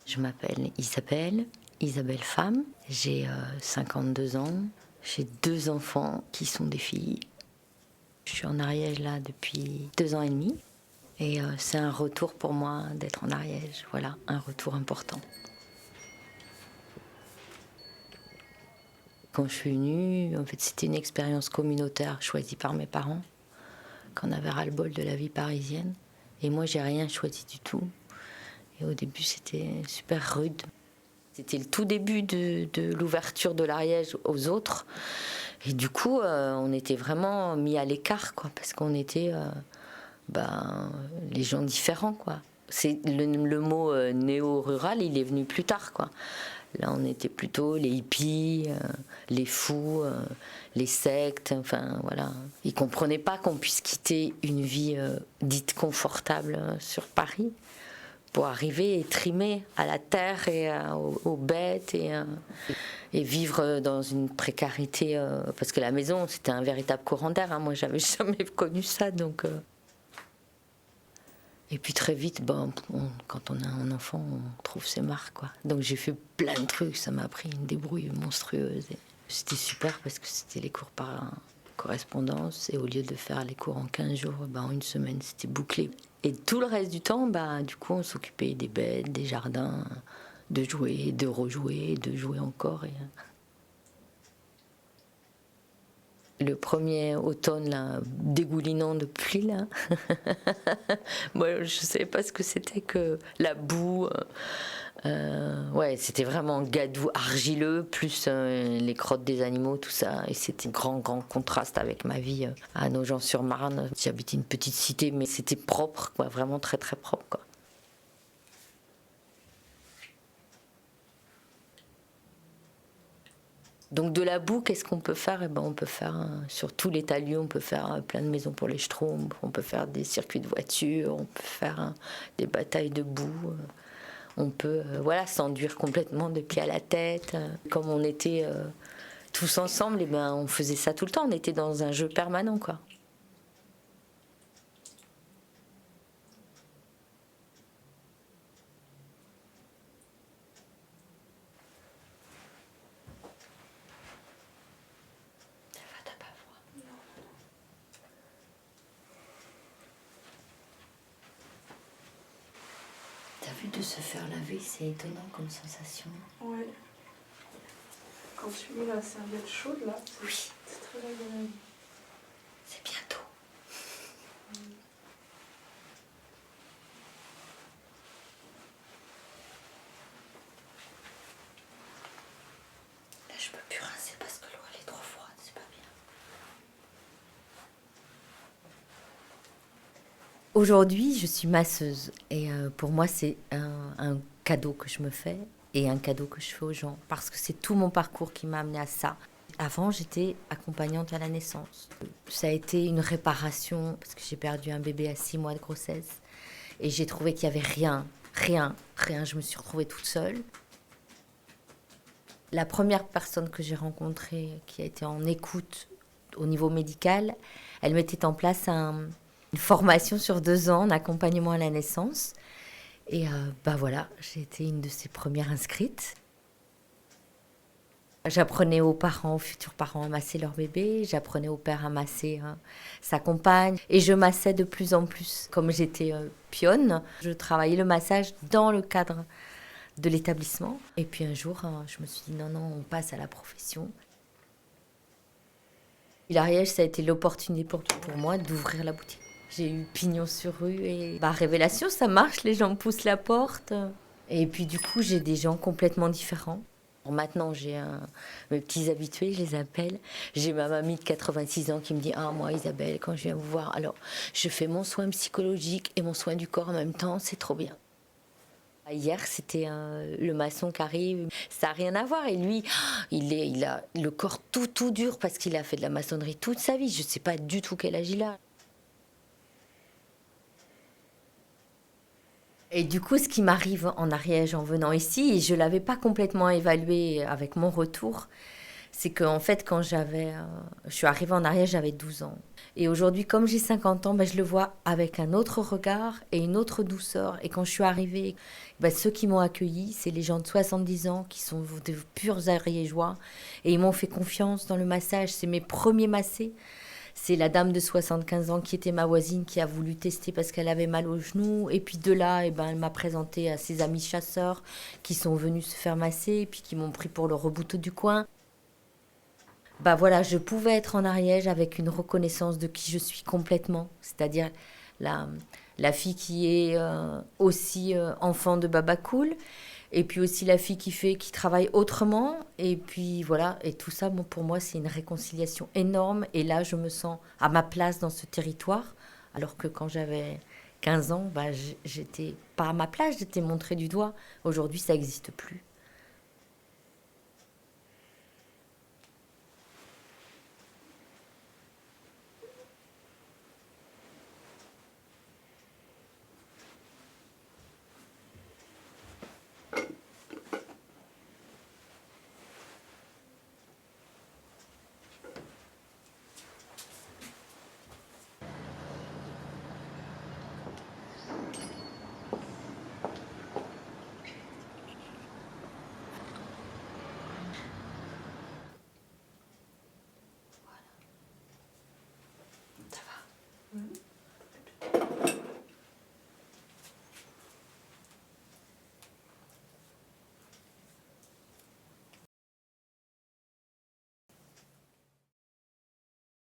Je m'appelle Isabelle Femme, j'ai 52 ans, j'ai 2 enfants qui sont des filles. Je suis en Ariège là depuis 2 ans et demi et c'est un retour pour moi d'être en Ariège, voilà, un retour important. Quand je suis venue, en fait, c'était une expérience communautaire choisie par mes parents, qu'on avait ras-le-bol de la vie parisienne. Et moi, j'ai rien choisi du tout. Et au début, c'était super rude. C'était le tout début de l'ouverture de l'Ariège aux autres. Et du coup, on était vraiment mis à l'écart, quoi, parce qu'on était les gens différents, quoi. C'est le mot néo-rural, il est venu plus tard, quoi. Là, on était plutôt les hippies, les fous, les sectes, enfin voilà. Ils comprenaient pas qu'on puisse quitter une vie dite confortable sur Paris pour arriver et trimer à la terre et aux bêtes et vivre dans une précarité, parce que la maison, c'était un véritable courant d'air, hein. Moi, j'avais jamais connu ça, donc... Et puis très vite, quand on a un enfant, on trouve ses marques, quoi. Donc j'ai fait plein de trucs, ça m'a pris une débrouille monstrueuse. Et c'était super parce que c'était les cours par correspondance, et au lieu de faire les cours en 15 jours, en une semaine, c'était bouclé. Et tout le reste du temps, du coup, on s'occupait des bêtes, des jardins, de jouer, de rejouer, de jouer encore. Le premier automne, là, dégoulinant de pluie, là. Moi, je ne savais pas ce que c'était que la boue. Ouais, c'était vraiment gadou, argileux, plus les crottes des animaux, tout ça. Et c'était un grand, grand contraste avec ma vie à Nogent-sur-Marne. J'habitais une petite cité, mais c'était propre, quoi, vraiment très, très propre, quoi. Donc de la boue, qu'est-ce qu'on peut faire? On peut faire, sur tous les talus, on peut faire plein de maisons pour les schtroumpfs, on peut faire des circuits de voitures, on peut faire des batailles de boue, on peut s'enduire complètement de pied à la tête. Comme on était tous ensemble, on faisait ça tout le temps, on était dans un jeu permanent, quoi. T'as vu, de se faire laver, c'est étonnant comme sensation. Ouais. Quand tu mets la serviette chaude, là, Oui, c'est très agréable. c'est bientôt. Là, je peux plus rincer parce que l'eau, elle est trop froide, c'est pas bien. Aujourd'hui, je suis masseuse et pour moi, c'est un cadeau que je me fais et un cadeau que je fais aux gens parce que c'est tout mon parcours qui m'a amené à ça. Avant, j'étais accompagnante à la naissance. Ça a été une réparation parce que j'ai perdu un bébé à 6 mois de grossesse et j'ai trouvé qu'il n'y avait rien. Je me suis retrouvée toute seule. La première personne que j'ai rencontrée qui a été en écoute au niveau médical, elle mettait en place une formation sur 2 ans en accompagnement à la naissance. Et voilà, j'ai été une de ses premières inscrites. J'apprenais aux parents, aux futurs parents à masser leur bébé. J'apprenais au père à masser sa compagne. Et je massais de plus en plus. Comme j'étais pionne, je travaillais le massage dans le cadre de l'établissement. Et puis un jour, je me suis dit non, on passe à la profession. L'Ariège, ça a été l'opportunité pour moi d'ouvrir la boutique. J'ai eu pignon sur rue et révélation, ça marche, les gens poussent la porte. Et puis du coup, j'ai des gens complètement différents. Maintenant, j'ai mes petits habitués, je les appelle. J'ai ma mamie de 86 ans qui me dit « Ah, moi, Isabelle, quand je viens vous voir, alors je fais mon soin psychologique et mon soin du corps en même temps, c'est trop bien. » Hier, c'était le maçon qui arrive. Ça n'a rien à voir. Et lui, il a le corps tout dur parce qu'il a fait de la maçonnerie toute sa vie. Je ne sais pas du tout quel âge il a. Et du coup, ce qui m'arrive en Ariège en venant ici, et je ne l'avais pas complètement évalué avec mon retour, c'est qu'en fait, quand je suis arrivée en Ariège, j'avais 12 ans. Et aujourd'hui, comme j'ai 50 ans, je le vois avec un autre regard et une autre douceur. Et quand je suis arrivée, ceux qui m'ont accueillie, c'est les gens de 70 ans qui sont de purs ariégeois. Et ils m'ont fait confiance dans le massage. C'est mes premiers massés. C'est la dame de 75 ans qui était ma voisine qui a voulu tester parce qu'elle avait mal au genou. Et puis de là, elle m'a présenté à ses amis chasseurs qui sont venus se faire masser et puis qui m'ont pris pour le rebouteau du coin. Voilà, je pouvais être en Ariège avec une reconnaissance de qui je suis complètement. C'est-à-dire la fille qui est aussi enfant de Baba Cool. Et puis aussi la fille qui travaille autrement. Et puis voilà, et tout ça, pour moi, c'est une réconciliation énorme. Et là, je me sens à ma place dans ce territoire. Alors que quand j'avais 15 ans, j'étais pas à ma place, j'étais montrée du doigt. Aujourd'hui, ça n'existe plus.